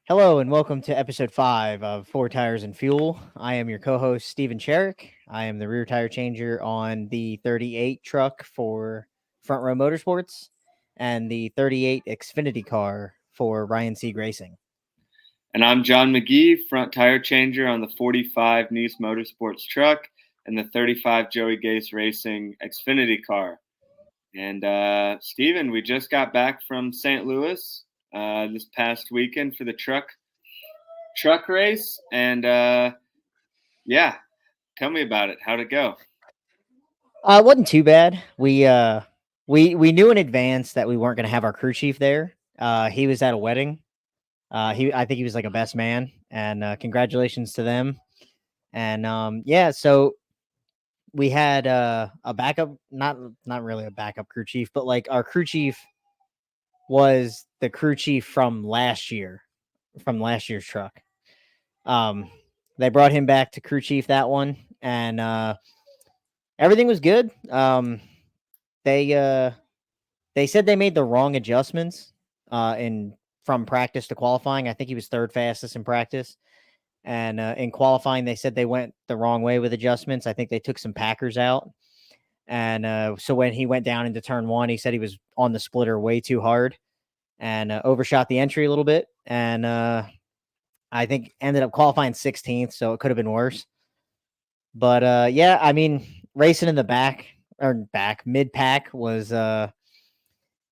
Hello and welcome to episode 5 of Four Tires and Fuel. I am your co-host Steven Sherrick. I am the rear tire changer on the 38 truck for Front Row Motorsports and the 38 Xfinity car for Ryan Sieg Racing. And I'm John McGee, front tire changer on the 45 Nice Motorsports truck and the 35 Joey Gase Racing Xfinity car. And Steven, we just got back from St. Louis this past weekend for the truck race. And yeah, tell me about it. How'd it go? It wasn't too bad. We knew in advance that we weren't going to have our crew chief there. He was at a wedding. I think he was like a best man, and congratulations to them. And so we had a backup, not really a backup crew chief, but like our crew chief was the crew chief from last year's truck. They brought him back to crew chief that one, and everything was good. They said they made the wrong adjustments in from practice to qualifying. I think he was third fastest in practice. And in qualifying, they said they went the wrong way with adjustments. I think they took some Packers out. And so when he went down into turn one, he said he was on the splitter way too hard and overshot the entry a little bit. And I think ended up qualifying 16th, so it could have been worse. But yeah, I mean, racing in the mid pack was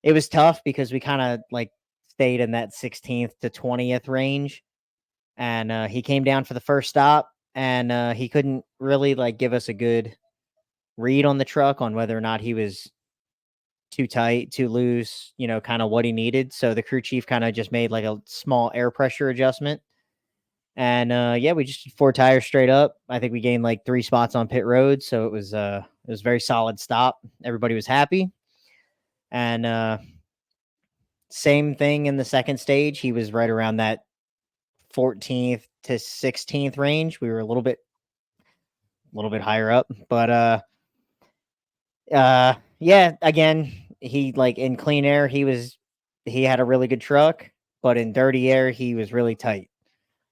it was tough because we kind of like stayed in that 16th to 20th range. And he came down for the first stop, and he couldn't really like give us a good read on the truck on whether or not he was too tight, too loose, kind of what he needed. So the crew chief kind of just made like a small air pressure adjustment. And yeah, we just did 4 tires straight up. I think we gained like 3 spots on pit road, so it was a very solid stop. Everybody was happy. And same thing in the second stage. He was right around that 14th to 16th range. We were a little bit higher up, but yeah, again, he like in clean air, he had a really good truck, but in dirty air, he was really tight.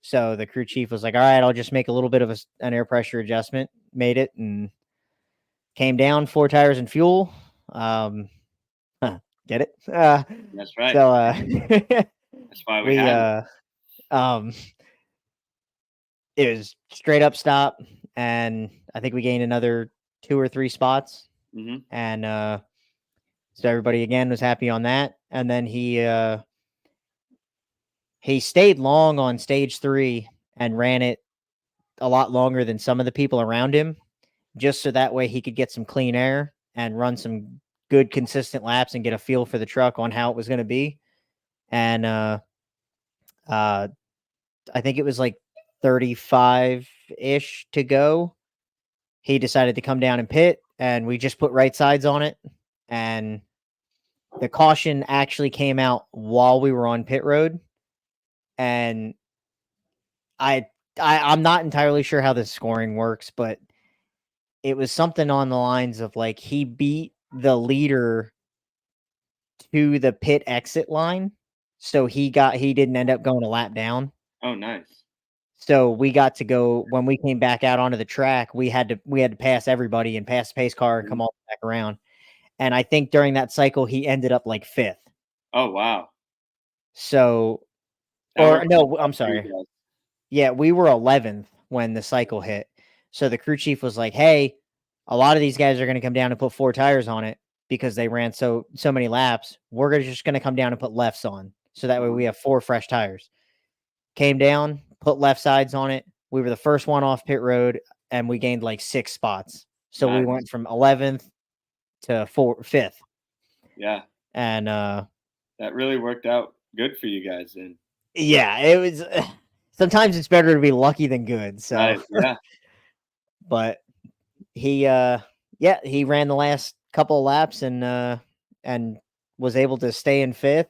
So the crew chief was like, all right, I'll just make a little bit of an air pressure adjustment, made it, and came down 4 tires and fuel. Get it? That's right. So that's why we had it. It was straight up stop, and I think we gained another 2 or 3 spots. Mm-hmm. And so everybody again was happy on that. And then he stayed long on stage 3 and ran it a lot longer than some of the people around him, just so that way he could get some clean air and run some good consistent laps and get a feel for the truck on how it was going to be. And I think it was like 35-ish to go. He decided to come down and pit, and we just put right sides on it. And the caution actually came out while we were on pit road. And I'm not entirely sure how the scoring works, but it was something on the lines of like he beat the leader to the pit exit line. So he didn't end up going a lap down. Oh, nice. So we got to go when we came back out onto the track. We had to pass everybody and pass the pace car and come all back around. And I think during that cycle he ended up like 5th. Oh wow. So, or no, I'm sorry. Yeah, we were 11th when the cycle hit. So the crew chief was like, "Hey, a lot of these guys are going to come down and put 4 tires on it because they ran so many laps. We're just going to come down and put lefts on, so that way we have 4 fresh tires." Came down, put left sides on it. We were the first one off pit road, and we gained like 6 spots. So nice. We went from 11th to 5th. Yeah. And that really worked out good for you guys then. Yeah, it was. Sometimes it's better to be lucky than good. So right, yeah. But he ran the last couple of laps and was able to stay in 5th.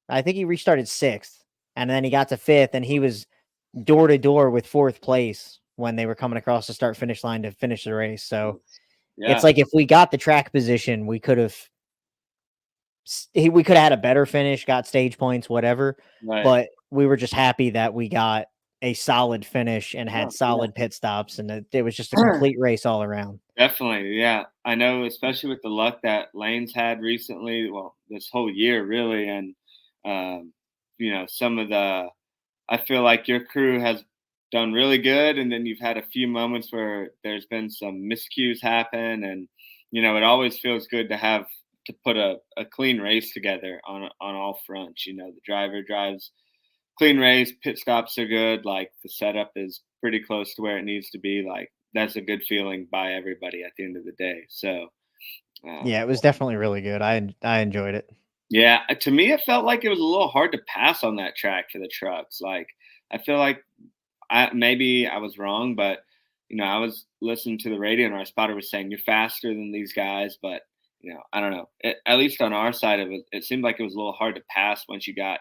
I think he restarted 6th. And then he got to 5th, and he was door to door with 4th place when they were coming across the start finish line to finish the race. So It's like if we got the track position, we could have had a better finish, got stage points, whatever. Right. But we were just happy that we got a solid finish and had solid pit stops, and it was just a complete race all around. Definitely, yeah. I know, especially with the luck that Lane's had recently, well, this whole year really, and some of the I feel like your crew has done really good, and then you've had a few moments where there's been some miscues happen, and it always feels good to have to put a clean race together on all fronts. The driver drives clean race, pit stops are good, like the setup is pretty close to where it needs to be. Like that's a good feeling by everybody at the end of the day. So Yeah, it was definitely really good. I enjoyed it. yeah, to me it felt like it was a little hard to pass on that track for the trucks. Like I feel like maybe I was wrong, but I was listening to the radio and our spotter was saying you're faster than these guys, but I don't know. At least on our side of it, it seemed like it was a little hard to pass once you got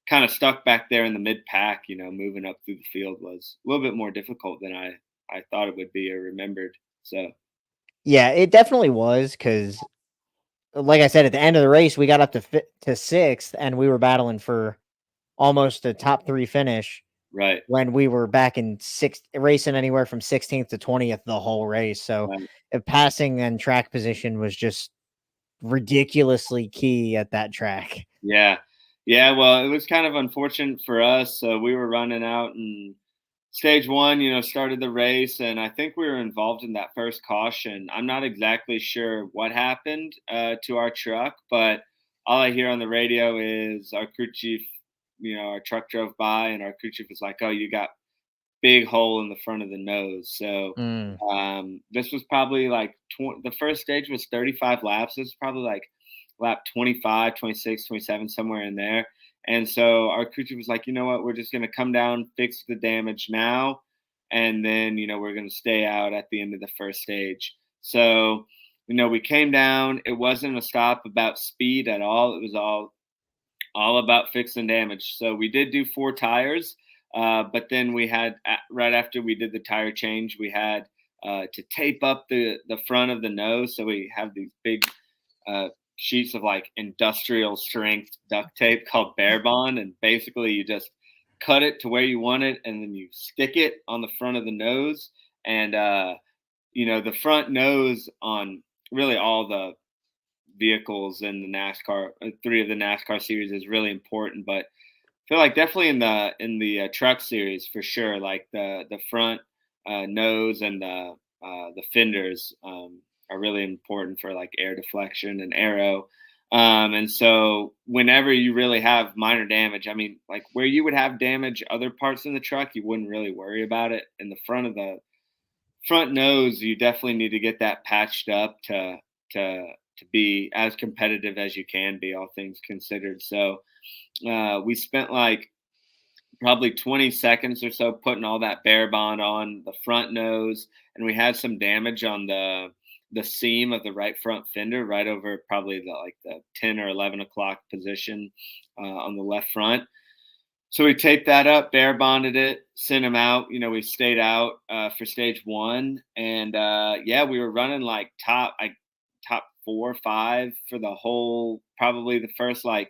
kind of stuck back there in the mid pack. Moving up through the field was a little bit more difficult than I thought it would be or remembered. So Yeah, it definitely was because, like I said, at the end of the race, we got up to sixth, and we were battling for almost a top three finish right, when we were back in sixth, racing anywhere from 16th to 20th the whole race. So right. passing and track position was just ridiculously key at that track. Yeah, yeah. Well, it was kind of unfortunate for us. We were running out and stage one, started the race, and I think we were involved in that first caution. I'm not exactly sure what happened to our truck, but all I hear on the radio is our crew chief, our truck drove by, and our crew chief was like, "Oh, you got big hole in the front of the nose." So Mm. this was probably like the first stage was 35 laps. This was probably like lap 25, 26, 27, somewhere in there. And so our crew chief was like, you know what, we're just going to come down, fix the damage now. And then, we're going to stay out at the end of the first stage. So, we came down. It wasn't a stop about speed at all. It was all about fixing damage. So we did do 4 tires, but then we had right after we did the tire change, we had to tape up the front of the nose. So we have these big sheets of like industrial strength duct tape called Bear Bond, and basically you just cut it to where you want it, and then you stick it on the front of the nose, and the front nose on really all the vehicles in the NASCAR, 3 of the NASCAR series is really important. But I feel like definitely in the truck series for sure, like the front nose and the fenders are really important for like air deflection and aero. And so whenever you really have minor damage, I mean, like where you would have damage other parts in the truck, you wouldn't really worry about it. In the front of the front nose, you definitely need to get that patched up to to be as competitive as you can be, all things considered. So we spent like probably 20 seconds or so putting all that Bear Bond on the front nose, and we had some damage on the seam of the right front fender, right over probably the 10 or 11 o'clock position on the left front. So we taped that up, Bear Bonded it, sent him out. We stayed out for stage one, and yeah, we were running like top 4 or 5 for the whole, probably the first like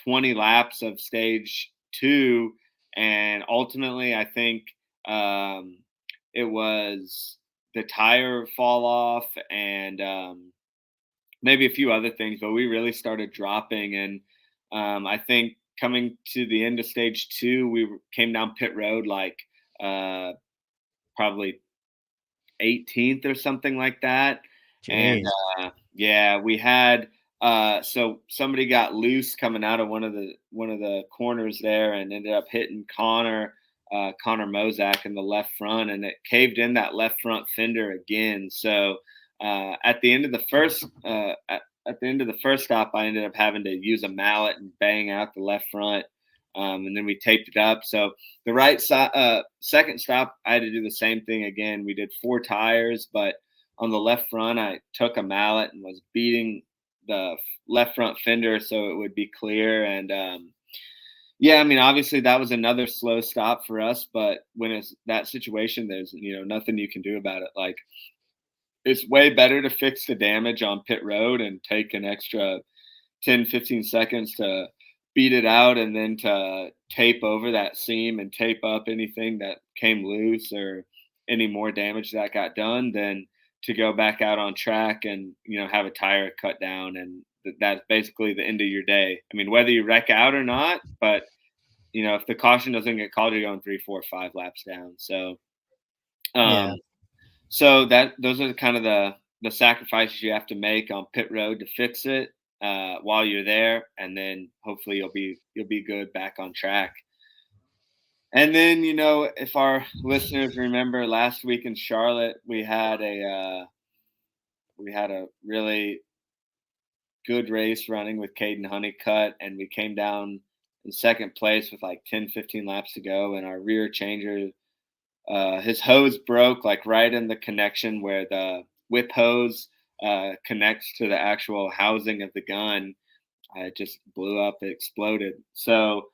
20 laps of stage two. And ultimately, I think it was the tire fall off and maybe a few other things, but we really started dropping. And I think coming to the end of stage two, we came down pit road like probably 18th or something like that. And Jeez. yeah, we had so somebody got loose coming out of one of the corners there and ended up hitting Connor Mozak in the left front, and it caved in that left front fender again. So at the end of the first at the end of the first stop, I ended up having to use a mallet and bang out the left front. And then we taped it up. So the right side, second stop, I had to do the same thing again. We did 4 tires, but on the left front, I took a mallet and was beating the left front fender so it would be clear. And yeah, I mean, obviously that was another slow stop for us. But when it's that situation, there's nothing you can do about it. Like it's way better to fix the damage on pit road and take an extra 10, 15 seconds to speed it out and then to tape over that seam and tape up anything that came loose or any more damage that got done than to go back out on track and, have a tire cut down. And that's basically the end of your day. I mean, whether you wreck out or not, but, if the caution doesn't get called, you're going 3, 4, 5 laps down. So, Yeah. so those are kind of the sacrifices you have to make on pit road to fix it while you're there, and then hopefully you'll be good back on track. And then if our listeners remember last week in Charlotte, we had a really good race running with Caden Honeycutt, and we came down in second place with like 10, 15 laps to go, and our rear changer, his hose broke like right in the connection where the whip hose connects to the actual housing of the gun. It just blew up. It exploded. So,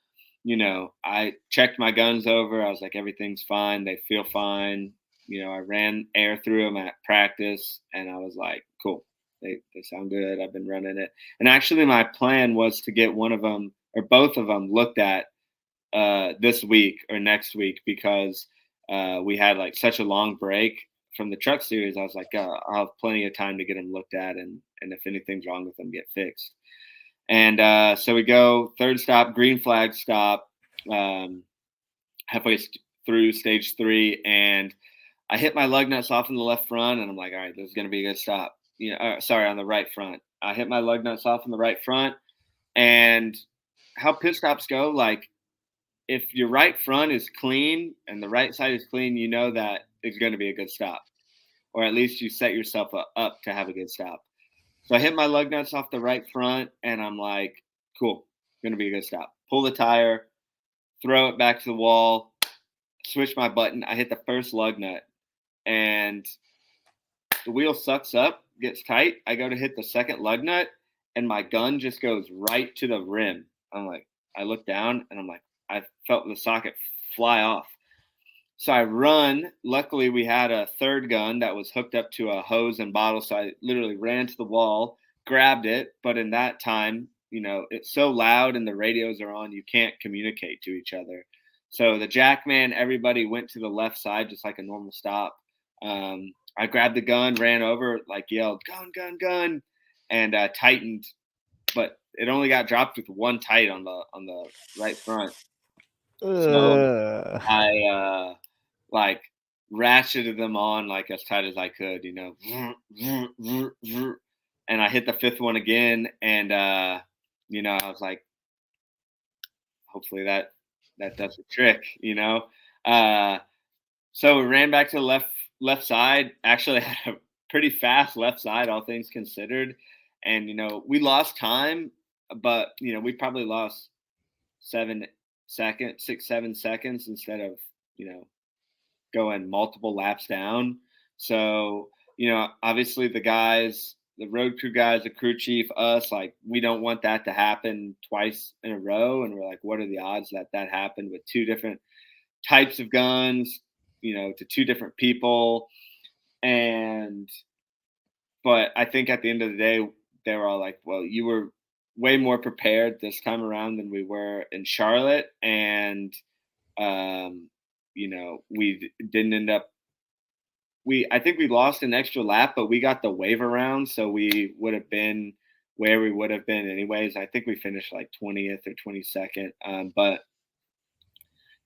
I checked my guns over. I was like, everything's fine. They feel fine. I ran air through them at practice, and I was like, cool. They sound good. I've been running it. And actually, my plan was to get one of them or both of them looked at this week or next week because we had like such a long break from the truck series. I was like, I'll have plenty of time to get them looked at, and if anything's wrong with them, get fixed. And so we go third stop, green flag stop, halfway through stage 3, and I hit my lug nuts off in the left front, and I'm like, all right, this is going to be a good stop. On the right front. I hit my lug nuts off in the right front, and how pit stops go, like if your right front is clean and the right side is clean, that it's going to be a good stop, or at least you set yourself up to have a good stop. So I hit my lug nuts off the right front, and I'm like, cool, going to be a good stop. Pull the tire, throw it back to the wall, switch my button. I hit the first lug nut, and the wheel sucks up, gets tight. I go to hit the second lug nut, and my gun just goes right to the rim. I look down, and I'm like, I felt the socket fly off. So I run. Luckily, we had a third gun that was hooked up to a hose and bottle. So I literally ran to the wall, grabbed it. But in that time, it's so loud and the radios are on, you can't communicate to each other. So the jackman, everybody went to the left side, just like a normal stop. I grabbed the gun, ran over, like yelled, gun, gun, gun, and tightened. But it only got dropped with one tight on the right front. So I like ratcheted them on like as tight as I could, and I hit the fifth one again, and I was like, hopefully that does the trick, so we ran back to the left side. Actually, had a pretty fast left side, all things considered, and we lost time, but we probably lost 6, 7 seconds instead of going multiple laps down. So, obviously the road crew guys, the crew chief, us, like, we don't want that to happen twice in a row. And we're like, what are the odds that happened with 2 different types of guns, to 2 different people? But I think at the end of the day, they were all like, well, you were way more prepared this time around than we were in Charlotte. And, we didn't end up. I think we lost an extra lap, but we got the waiver round, so we would have been where we would have been anyways. I think we finished like 20th or 22nd. But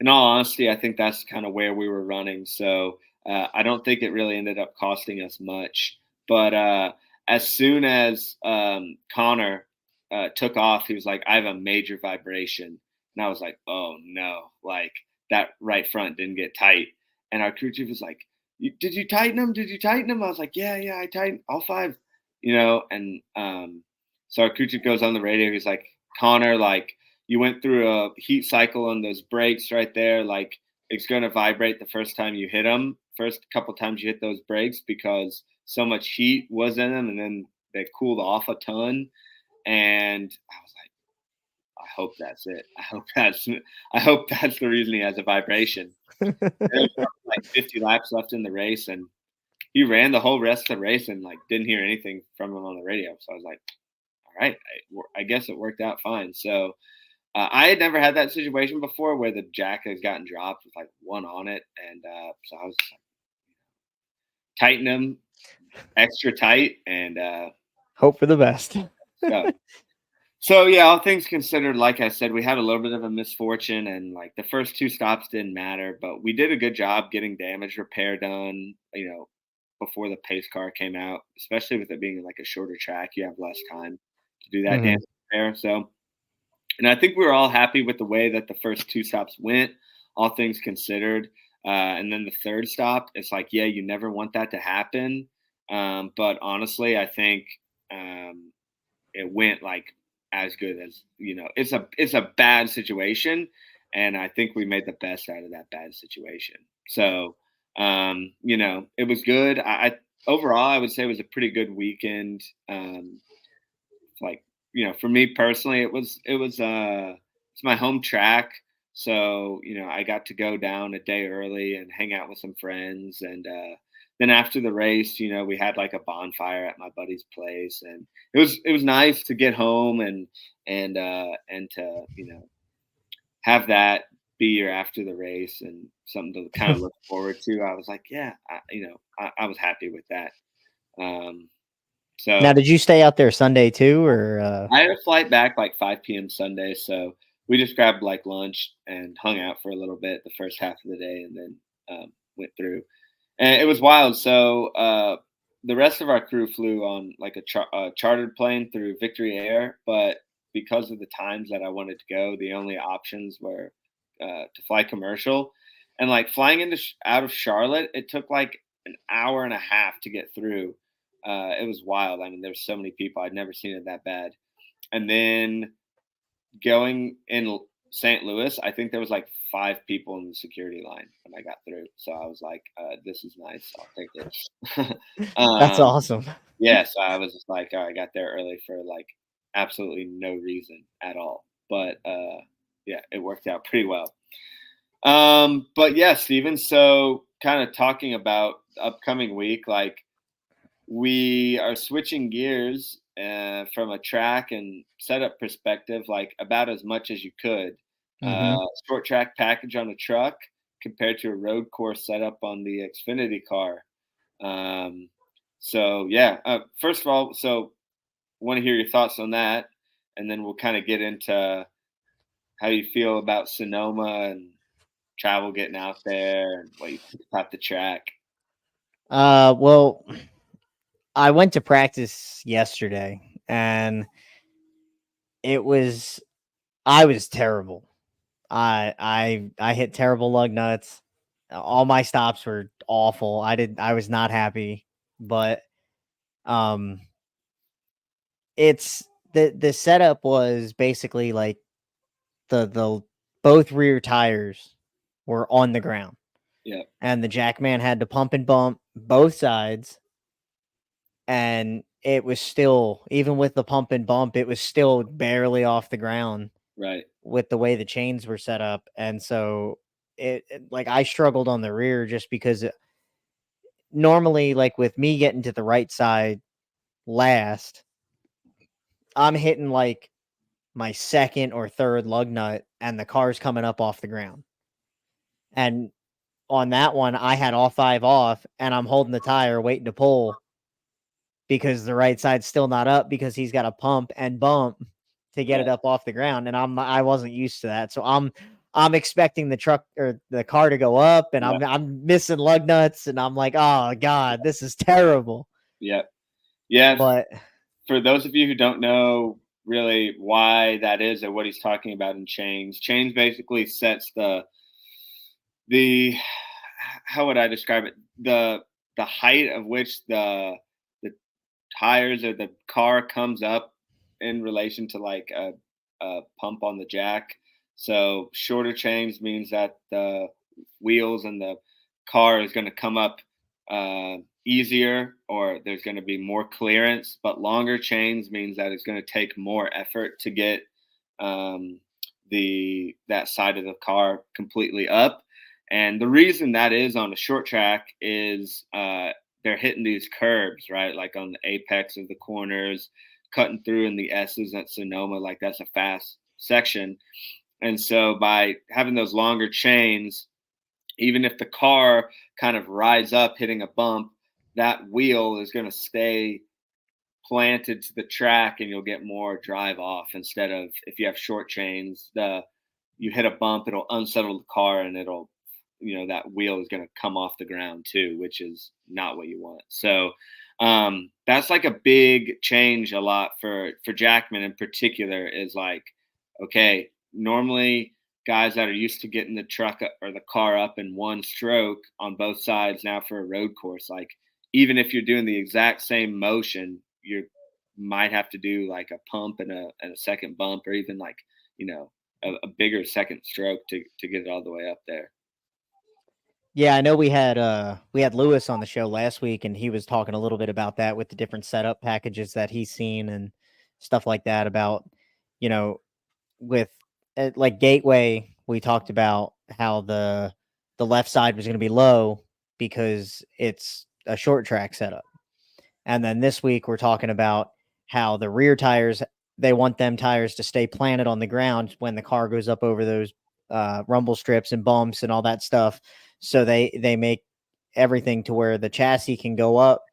in all honesty, I think that's kind of where we were running. So I don't think it really ended up costing us much. But as soon as Connor took off, he was like, I have a major vibration. And I was like, oh no, like that right front didn't get tight. And our crew chief was like, did you tighten them? Did you tighten them? I was like, yeah, I tightened all 5, and so our crew chief goes on the radio. He's like, Connor, like, you went through a heat cycle on those brakes right there. Like, it's going to vibrate the first time you hit them, first couple times you hit those brakes, because so much heat was in them, and then they cooled off a ton. And I was like, I hope that's it. I hope that's the reason he has a vibration. There's like 50 laps left in the race, and he ran the whole rest of the race and like didn't hear anything from him on the radio. So I was like, all right, I guess it worked out fine. So I had never had that situation before where the jack has gotten dropped with like one on it, and so I was just like, tighten them extra tight, and Hope for the best. go. So yeah, all things considered, like I said, we had a little bit of a misfortune, and like the first two stops didn't matter, but we did a good job getting damage repair done. Before the pace car came out, especially with it being like a shorter track, you have less time to do that Mhm. damage repair. So, and I think we were all happy with the way that the first two stops went, all things considered. And then the third stop, it's like, yeah, you never want that to happen. But honestly, I think um, it went like as good as it's a bad situation, and I think we made the best out of that bad situation. So it was good. I overall I would say it was a pretty good weekend. Like for me personally, it's my home track, so I got to go down a day early and hang out with some friends, and then after the race, we had like a bonfire at my buddy's place, and it was nice to get home and to have that be your after the race and something to kind of look forward to. I was like, yeah, I was happy with that. Um, Now, so did you stay out there Sunday too, or I had a flight back like 5 p.m. Sunday, so we just grabbed like lunch and hung out for a little bit the first half of the day, and then went through. And it was wild. So the rest of our crew flew on like a chartered plane through Victory Air, but because of the times that I wanted to go, the only options were to fly commercial. And like flying out of Charlotte, it took like an hour and a half to get through. It was wild. I mean, there were so many people. I'd never seen it that bad. And then going in St. Louis, I think there was like 5 people in the security line when I got through. So I was like, this is nice. I'll take this. that's um, awesome. yeah, so I was just like, I got there early for like absolutely no reason at all. But yeah, it worked out pretty well. But yeah, Steven, so kind of talking about the upcoming week, like we are switching gears from a track and setup perspective, like about as much as you could. Mhm. Short track package on a truck compared to a road course setup on the Xfinity car. Um, so yeah, first of all, so want to hear your thoughts on that, and then we'll kind of get into how you feel about Sonoma and travel getting out there and what you think about the track. Well, I went to practice yesterday, and it was I was terrible. I hit terrible lug nuts. All my stops were awful. I was not happy, but um it's the setup was basically like the both rear tires were on the ground, Yeah, and the jackman had to pump and bump both sides, and it was still, even with the pump and bump, it was still barely off the ground right. with the way the chains were set up. And so like I struggled on the rear just because normally, like with me getting to the right side last, I'm hitting like my second or third lug nut and the car's coming up off the ground. And on that one, I had all five off and I'm holding the tire waiting to pull because the right side's still not up because he's got to pump and bump to get Yeah, it up off the ground. And I wasn't used to that. So I'm expecting the truck or the car to go up, and yeah, I'm missing lug nuts, and I'm like, oh God, this is terrible. yeah, yeah. But For those of you who don't know really why that is or what he's talking about in chains basically sets the how would I describe it? The height of which the tires or the car comes up in relation to like a pump on the jack. So shorter chains means that the wheels and the car is going to come up easier, or there's going to be more clearance. But longer chains means that it's going to take more effort to get um, the that side of the car completely up. And the reason that is on a short track is they're hitting these curbs, right? Like on the apex of the corners, cutting through in the S's at Sonoma. Like that's a fast section. And so by having those longer chains, even if the car kind of rides up hitting a bump, that wheel is going to stay planted to the track and you'll get more drive off, instead of if you have short chains, you hit a bump, it'll unsettle the car and it'll, that wheel is going to come off the ground too, which is not what you want. So that's like a big change a lot for Jackman in particular, is like, okay, normally guys that are used to getting the truck or the car up in one stroke on both sides, now for a road course, like even if you're doing the exact same motion, you might have to do like a pump and a second bump, or even like, a bigger second stroke to get it all the way up there. Yeah, I know we had Lewis on the show last week, and he was talking a little bit about that with the different setup packages that he's seen and stuff like that. About, you know with like Gateway, we talked about how the left side was going to be low because it's a short track setup. And then this week we're talking about how the rear tires, they want them tires to stay planted on the ground when the car goes up over those rumble strips and bumps and all that stuff. So they make everything to where the chassis can go up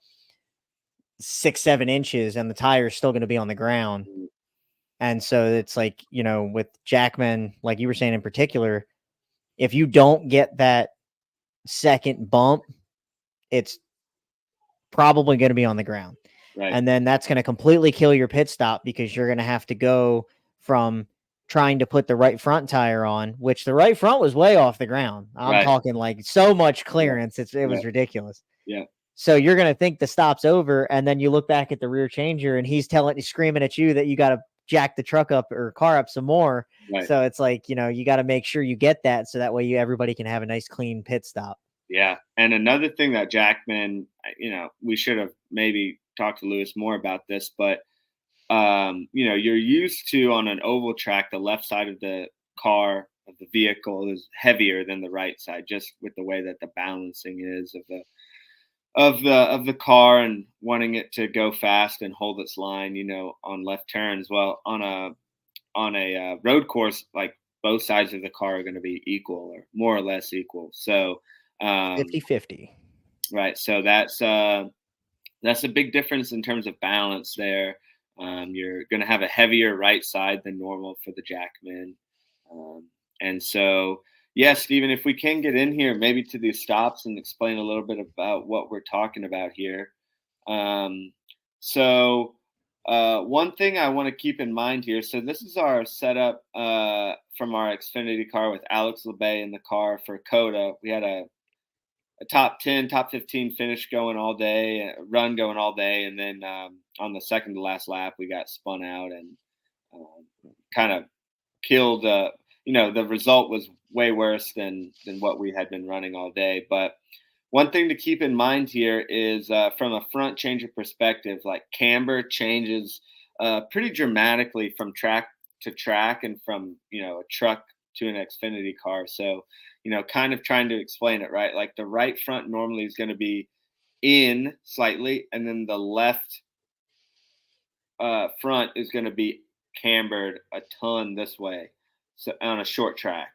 6-7 inches and the tire is still going to be on the ground. Mm. And so it's like, with Jackman, like you were saying in particular, if you don't get that second bump, it's probably going to be on the ground. Right. And then that's going to completely kill your pit stop, because you're going to have to go from trying to put the right front tire on, which the right front was way off the ground. I'm Right. talking like so much Yeah. clearance. It was Yeah. ridiculous. Yeah. So you're going to think the stop's over, and then you look back at the rear changer and he's screaming at you that you got to jack the truck up or car up some more. Right. So it's like, you got to make sure you get that, so that way everybody can have a nice clean pit stop. Yeah. And another thing that Jackman, we should have maybe talked to Lewis more about this, but you're used to, on an oval track, the left side of the car, of the vehicle, is heavier than the right side, just with the way that the balancing is of the car, and wanting it to go fast and hold its line, on left turns. Well, on a road course, like both sides of the car are going to be equal, or more or less equal. So 50-50. right, so that's a big difference in terms of balance there. You're going to have a heavier right side than normal for the Jackman. Um, and so, yeah, Stephen, if we can get in here maybe to these stops and explain a little bit about what we're talking about here. Um, so, one thing I want to keep in mind here. So, this is our setup from our Xfinity car with Alex LeBay in the car for Coda. We had a top 10, top 15 finish going all day, run going all day. And then on the second to last lap, we got spun out and kind of killed. The result was way worse than what we had been running all day. But one thing to keep in mind here is from a front changer perspective, like camber changes pretty dramatically from track to track, and from, a truck to an Xfinity car. So, kind of trying to explain it, right? Like the right front normally is going to be in slightly, and then the left front is going to be cambered a ton this way. So on a short track,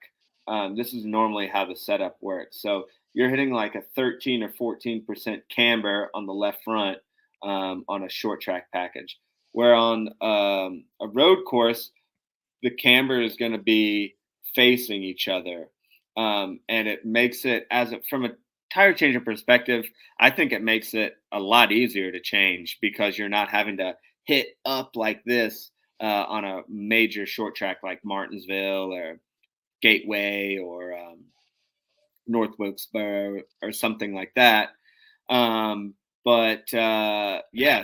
this is normally how the setup works. So you're hitting like a 13 or 14% camber on the left front on a short track package. Where on a road course, the camber is going to be facing each other. And it makes it, from a tire changer perspective, I think it makes it a lot easier to change, because you're not having to hit up like this on a major short track like Martinsville or Gateway or North Wilkesboro or something like that. Yeah,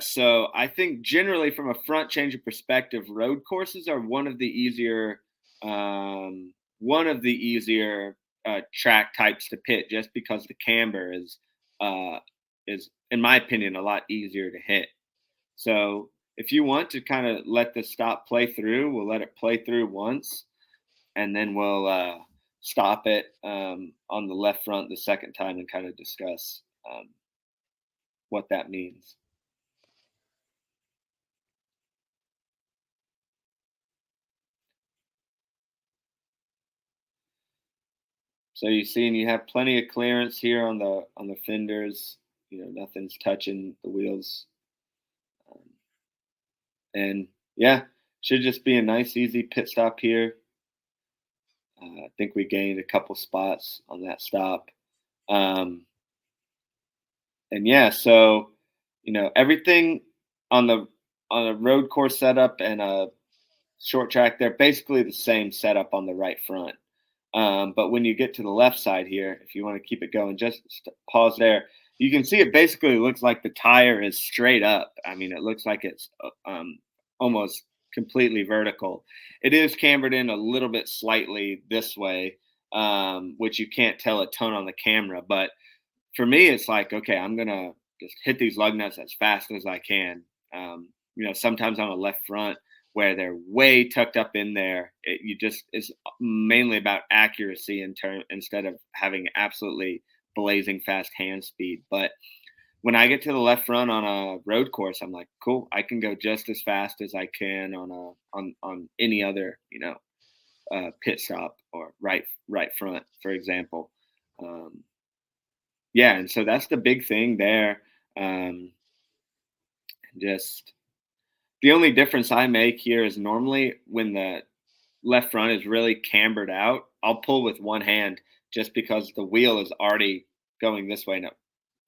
so I think generally from a front changer perspective, road courses are one of the easier track types to pit, just because the camber is in my opinion a lot easier to hit. So if you want to kind of let the stop play through, we'll let it play through once, and then we'll stop it on the left front the second time and kind of discuss what that means. So you see, and you have plenty of clearance here on the fenders. Nothing's touching the wheels, um, and yeah, should just be a nice, easy pit stop here. I think we gained a couple spots on that stop, um, and yeah, so everything on the on a road course setup and a short track, they're basically the same setup on the right front. But when you get to the left side here, if you want to keep it going, just pause there. You can see it basically looks like the tire is straight up. I mean, it looks like it's almost completely vertical. It is cambered in a little bit slightly this way, which you can't tell a ton on the camera. But for me, it's like, okay, I'm going to just hit these lug nuts as fast as I can. Sometimes on a left front, where they're way tucked up in there. It's mainly about accuracy instead of having absolutely blazing fast hand speed. But when I get to the left front on a road course, I'm like, cool, I can go just as fast as I can on any other pit stop or right front, for example. Yeah, and so that's the big thing there. Just the only difference I make here is normally when the left front is really cambered out, I'll pull with one hand just because the wheel is already going this way. Now,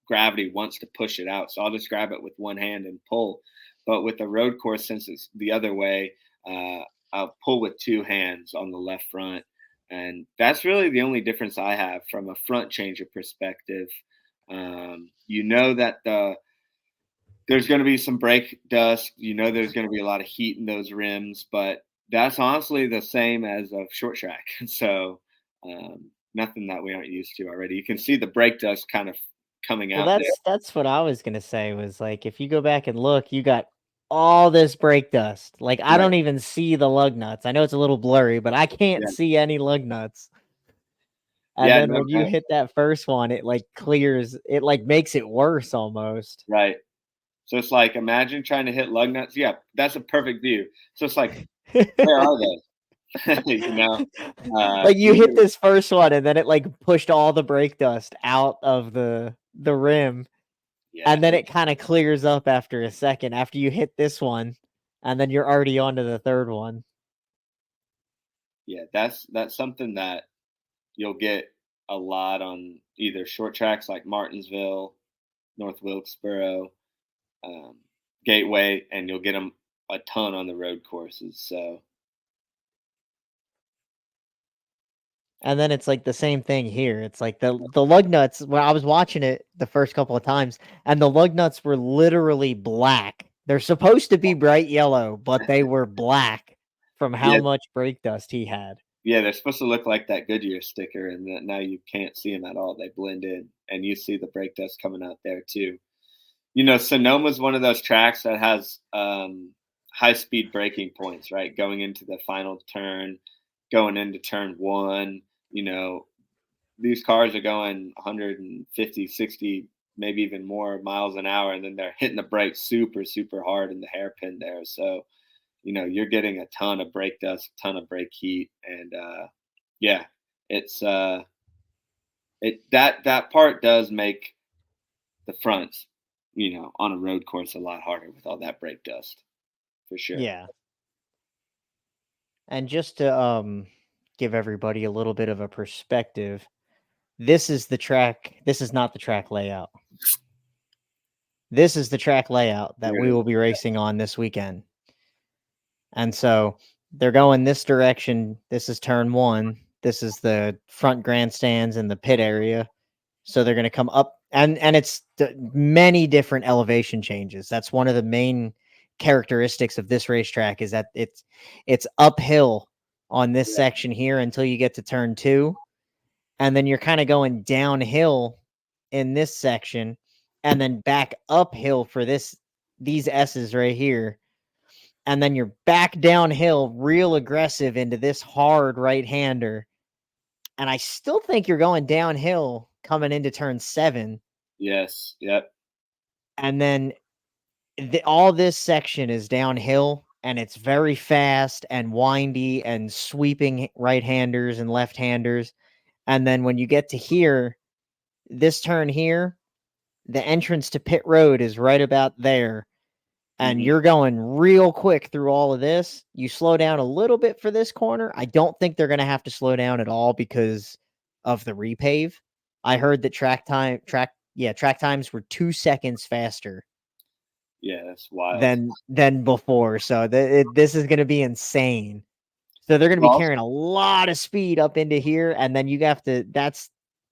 gravity wants to push it out. So I'll just grab it with one hand and pull. But with the road course, since it's the other way, I'll pull with two hands on the left front. And that's really the only difference I have from a front changer perspective. That there's going to be some brake dust. There's going to be a lot of heat in those rims, but that's honestly the same as a short track. So nothing that we aren't used to already. You can see the brake dust kind of coming Well, out there. that's what I was gonna say was, like, if you go back and look, you got all this brake dust. Like, I Right. don't even see the lug nuts. I know it's a little blurry, but I can't Yeah. see any lug nuts. And Yeah. then No. when you hit that first one, it, like, clears it, like, makes it worse almost. Right. So it's like imagine trying to hit lug nuts. Yeah, that's a perfect view. So it's like, where are they? Like, you hit Usually, this first one, and then it, like, pushed all the brake dust out of the rim. yeah, And then it kinda clears up after a second, after you hit this one, and then you're already on to the third one. yeah. That's something that you'll get a lot on either short tracks like Martinsville, North Wilkesboro, um, Gateway, and you'll get them a ton on the road courses. So And then it's, like, the same thing here. It's like the lug nuts when I was watching it the first couple of times, and the lug nuts were literally black. They're supposed to be bright yellow, but they were black from how yeah, much brake dust he had. yeah, they're supposed to look like that Goodyear sticker, and that now you can't see them at all. They blend in, and you see the brake dust coming out there too. Sonoma's one of those tracks that has high speed braking points, right? Going into the final turn, going into turn one. You know, these cars are going 150, 60, maybe even more miles an hour, and then they're hitting the brakes super, super hard in the hairpin there. So, you're getting a ton of brake dust, a ton of brake heat, and yeah, it's that part does make the fronts, on a road course a lot harder with all that brake dust for sure. Yeah. And just to, give everybody a little bit of a perspective, this is not the track layout. This is the track layout that There we it is. will be racing on this weekend. And so they're going this direction. This is turn 1. This is the front grandstands and the pit area. So they're going to come up and it's many different elevation changes. That's one of the main characteristics of this racetrack is that it's uphill on this Yeah, section here until you get to turn 2, and then you're kind of going downhill in this section and then back uphill for these S's right here, and then you're back downhill real aggressive into this hard right-hander, and I still think you're going downhill coming into turn 7, yes, yep, and then all this section is downhill, and it's very fast and windy and sweeping right-handers and left-handers, And then when you get to here, this turn here, the entrance to pit road is right about there. And you're going real quick through all of this. You slow down a little bit for this corner. I don't think they're going to have to slow down at all because of the repave. I heard that track times were 2 seconds faster. Yeah, that's wild. Than before. So this is going to be insane. So they're going to be carrying a lot of speed up into here, and then you have to.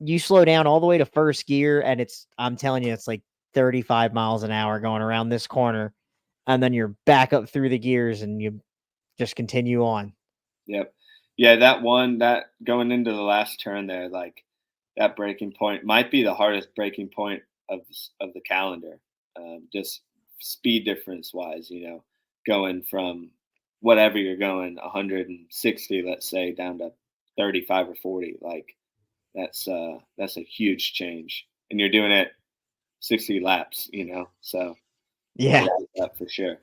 You slow down all the way to first gear, and I'm telling you, it's like 35 miles an hour going around this corner, and then you're back up through the gears, and you just continue on. Yep. Yeah, that going into the last turn there, like that braking point might be the hardest braking point of the calendar. Just speed difference wise, going from whatever you're going 160, let's say, down to 35 or 40. Like that's a huge change, and you're doing it 60 laps. So Yeah. for sure.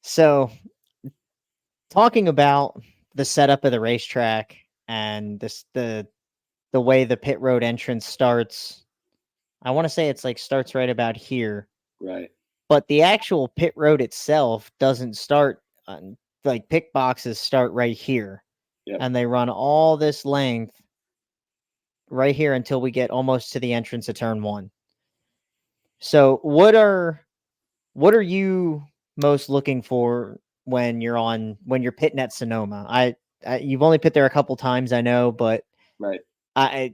So talking about the setup of the racetrack and the way the pit road entrance starts, I want to say it's like starts right about here. Right. But the actual pit road itself doesn't start like pit boxes start right here. Yep. And they run all this length right here until we get almost to the entrance of turn 1. So what are you most looking for when you're pitting at Sonoma? You've only pit there a couple times, I know, but Right.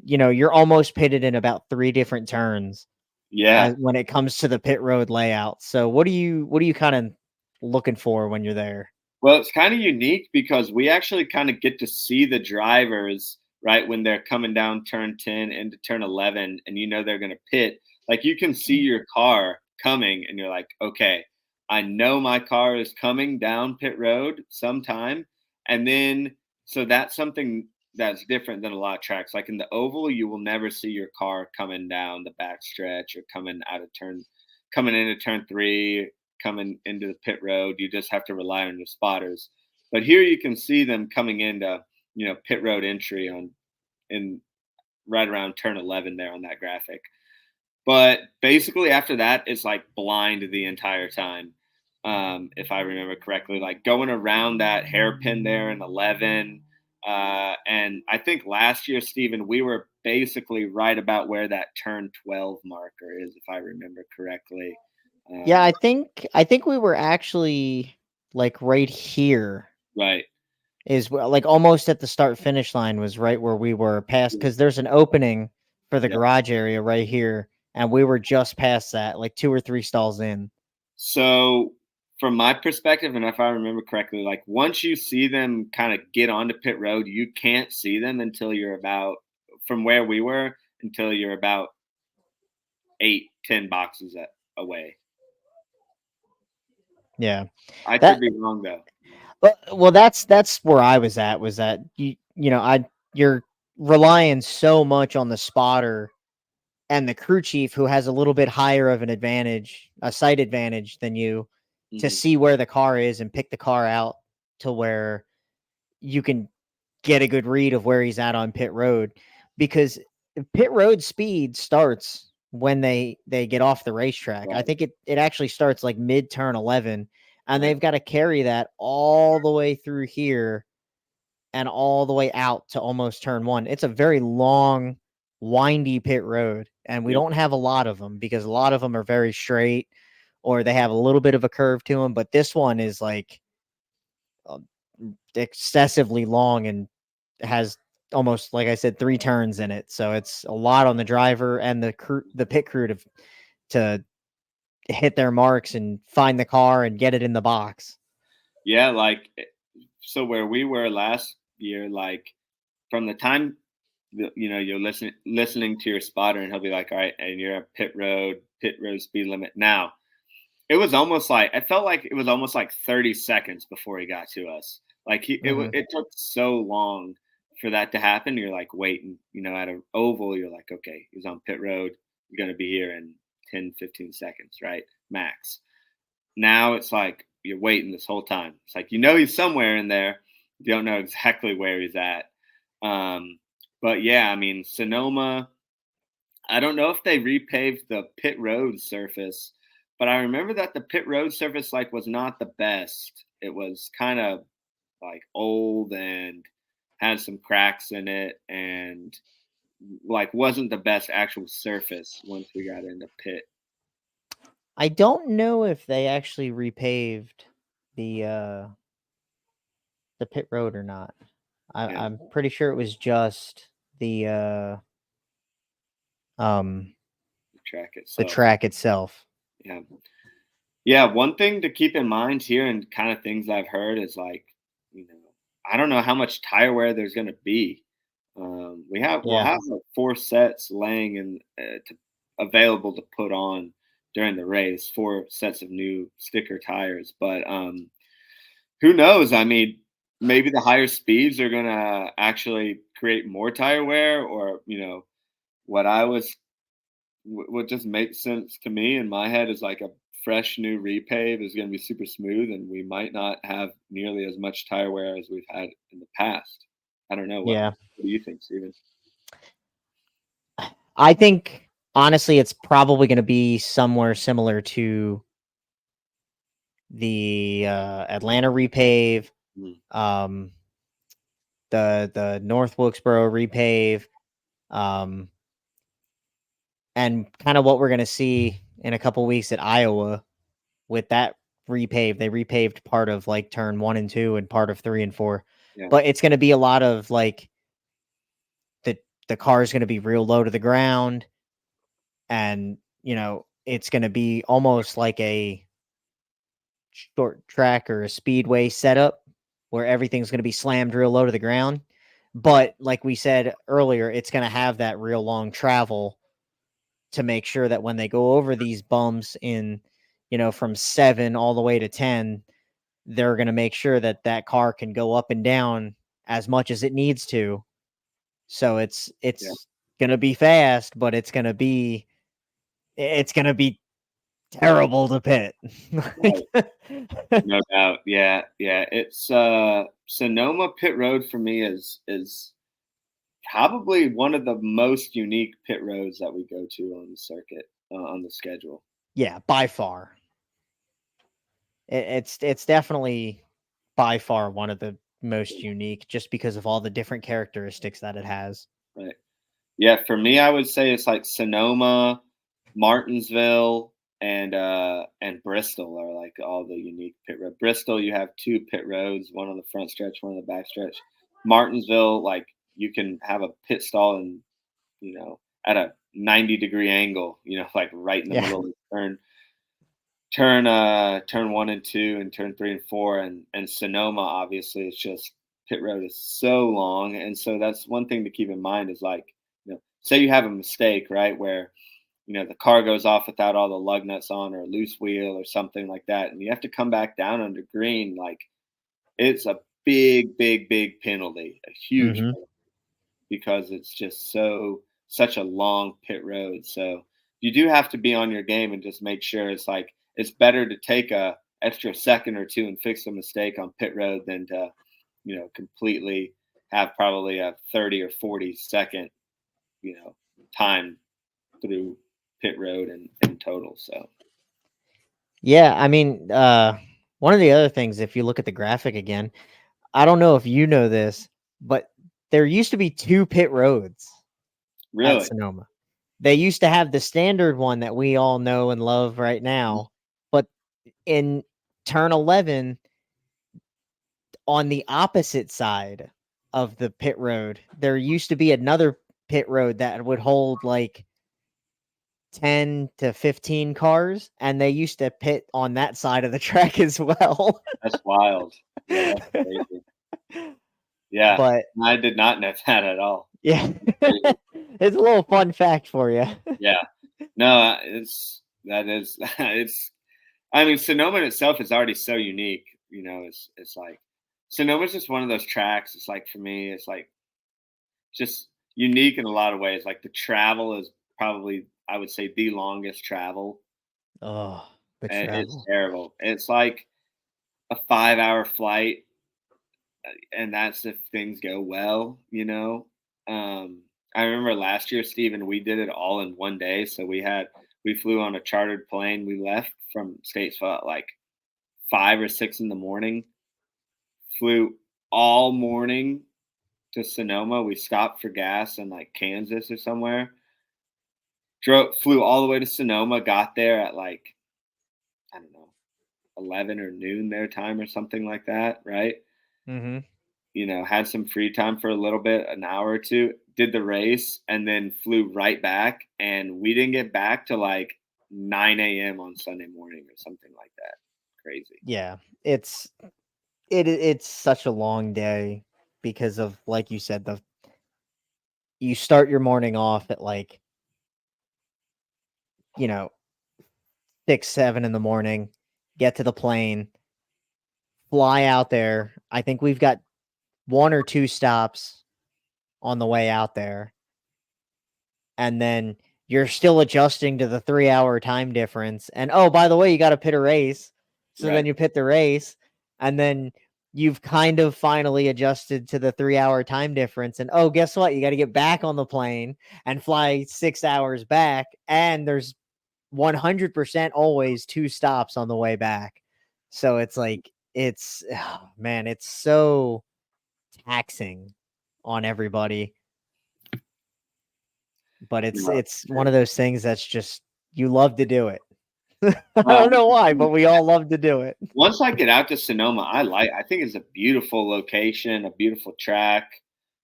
you're almost pitted in about 3 different turns. Yeah. When it comes to the pit road layout. So what are you kind of looking for when you're there? Well, it's kind of unique because we actually kind of get to see the drivers right when they're coming down turn 10 into turn 11, and they're going to pit. Like you can see your car coming, and you're like, okay, I know my car is coming down pit road sometime. And then, so that's something that's different than a lot of tracks. Like in the oval, you will never see your car coming down the back stretch or coming into turn 3, coming into the pit road. You just have to rely on your spotters. But here you can see them coming into, pit road entry in right around turn 11 there on that graphic. But basically after that, it's like blind the entire time. If I remember correctly, like going around that hairpin there in 11. And I think last year, Steven, we were basically right about where that turn 12 marker is, if I remember correctly. Yeah, I think we were actually like right here. Right. Is like almost at the start finish line was right where we were past, because there's an opening for the garage area right here, and we were just past that, like 2 or 3 stalls in. So from my perspective, and if I remember correctly, like once you see them kind of get onto pit road, you can't see them until you're about, from where we were, until you're about 8-10 boxes away. Yeah. I could be wrong though. Well, that's where I was at. Was that you're relying so much on the spotter and the crew chief, who has a little bit higher of an advantage, a sight advantage than you, to see where the car is and pick the car out to where you can get a good read of where he's at on pit road. Because pit road speed starts when they get off the racetrack. Right. I think it actually starts like mid turn 11, and they've got to carry that all the way through here and all the way out to almost turn 1. It's a very long, windy pit road, and we don't have a lot of them because a lot of them are very straight or they have a little bit of a curve to them. But this one is like excessively long and has almost, like I said, 3 turns in it. So it's a lot on the driver and the pit crew to hit their marks and find the car and get it in the box. Yeah, like so where we were last year, like from the time you're listening to your spotter, and he'll be like, all right, and you're at pit road speed limit now. It was almost like, I felt like it was almost like 30 seconds before he got to us. Like it took so long for that to happen. You're like waiting, at an oval, you're like, okay, he's on pit road. You're going to be here in 10, 15 seconds, right? Max. Now it's like you're waiting this whole time. It's like, he's somewhere in there. You don't know exactly where he's at. But yeah, I mean, Sonoma, I don't know if they repaved the pit road surface, but I remember that the pit road surface like was not the best. It was kind of like old and had some cracks in it and like wasn't the best actual surface once we got into pit. I don't know if they actually repaved the pit road or not. Yeah, I'm pretty sure it was just um the track the itself. track itself. Yeah. Yeah, one thing to keep in mind here and kind of things I've heard is like, you know, I don't know how much tire wear there's going to be. We'll Yeah. have like 4 sets laying and available to put on during the race, 4 sets of new sticker tires. But who knows? I mean, maybe the higher speeds are going to actually create more tire wear, or what I was what just makes sense to me in my head is like a fresh new repave is going to be super smooth, and we might not have nearly as much tire wear as we've had in the past. I don't know. What Yeah. do you think, Steven? I think honestly it's probably going to be somewhere similar to the Atlanta repave, Mm, um the North Wilkesboro repave, um and kind of what we're going to see in a couple weeks at Iowa with that repave. They repaved part of like turn 1 and 2 and part of 3 and 4. yeah, But it's going to be a lot of like the the car is going to be real low to the ground, and it's going to be almost like a short track or a speedway setup where everything's going to be slammed real low to the ground. yeah, But like we said earlier, it's going to have that real long travel to make sure that when they go over these bumps in, from 7 all the way to 10, they're going to make sure that that car can go up and down as much as it needs to. So it's yeah. it's going to be fast, but it's going to be terrible to pit. Right. Like, No doubt. Yeah, yeah. It's Sonoma Pit Road for me is probably one of the most unique pit roads that we go to on the circuit, on the schedule. yeah, by far. It's definitely by far one of the most unique just because of all the different characteristics that it has. Right. Yeah, for me, I would say it's like Sonoma, Martinsville, and Bristol are like all the unique pit road. Bristol, you have 2 pit roads, one on the front stretch, one on the back stretch. Martinsville, like you can have a pit stall and at a 90-degree angle, like right in the Yeah. middle of the turn 1 and 2 and turn 3 and 4, and Sonoma obviously it's just pit road is so long, and so that's one thing to keep in mind is like say you have a mistake, right, where the car goes off without all the lug nuts on or a loose wheel or something like that, and you have to come back down under green. Like it's a big penalty, a huge Mhm. penalty, because it's just such a long pit road. So you do have to be on your game and just make sure it's like it's better to take a extra second or two and fix a mistake on pit road than to completely have probably a 30 or 40 second you know time through pit road in total. So Yeah, I mean, one of the other things, if you look at the graphic again, I don't know if you know this, but there used to be 2 pit roads at really. Sonoma. They used to have the standard one that we all know and love right Mhm. now, but in turn 11, on the opposite side of the pit road, there used to be another pit road that would hold like 10 to 15 cars, and they used to pit on that side of the track as well. That's wild. Yeah, that's crazy. Yeah, But I did not know that at all. yeah, That's crazy. it's a little fun fact for you. Yeah. No, it's that is it's. I mean, Sonoma in itself is already so unique. It's like Sonoma's just one of those tracks. It's like for me, it's like just unique in a lot of ways. Like the travel is probably, I would say, the longest travel. Oh, the And it's travel. terrible. It's like a 5-hour flight and that's if things go well, I remember last year, Steven, we did it all in one day. So we flew on a chartered plane. We left from Statesville at like 5 or 6 in the morning, flew all morning to Sonoma. We stopped for gas in like Kansas or somewhere. Flew all the way to Sonoma, got there at like, I don't know, 11 or noon their time or something like that, right? Mm-hmm. Had some free time for a little bit, an hour or two, did the race, and then flew right back. And we didn't get back to like 9 a.m. on Sunday morning or something like that. Crazy. Yeah, it's such a long day because of, like you said, you start your morning off at like, you know, 6, 7 in the morning, get to the plane, fly out there. I think we've got 1 or 2 stops on the way out there. And then you're still adjusting to the 3-hour time difference. And oh, by the way, you got to pit a race. So then Right. you pit the race, and then you've kind of finally adjusted to the 3-hour time difference. And oh, guess what? You got to get back on the plane and fly 6 hours back. And there's 100% always 2 stops on the way back. So it's like, oh, man, it's so taxing on everybody. But it's one of those things that's just, you love to do it. I don't know why, but we all love to do it. Once I get out to Sonoma, I think it's a beautiful location, a beautiful track.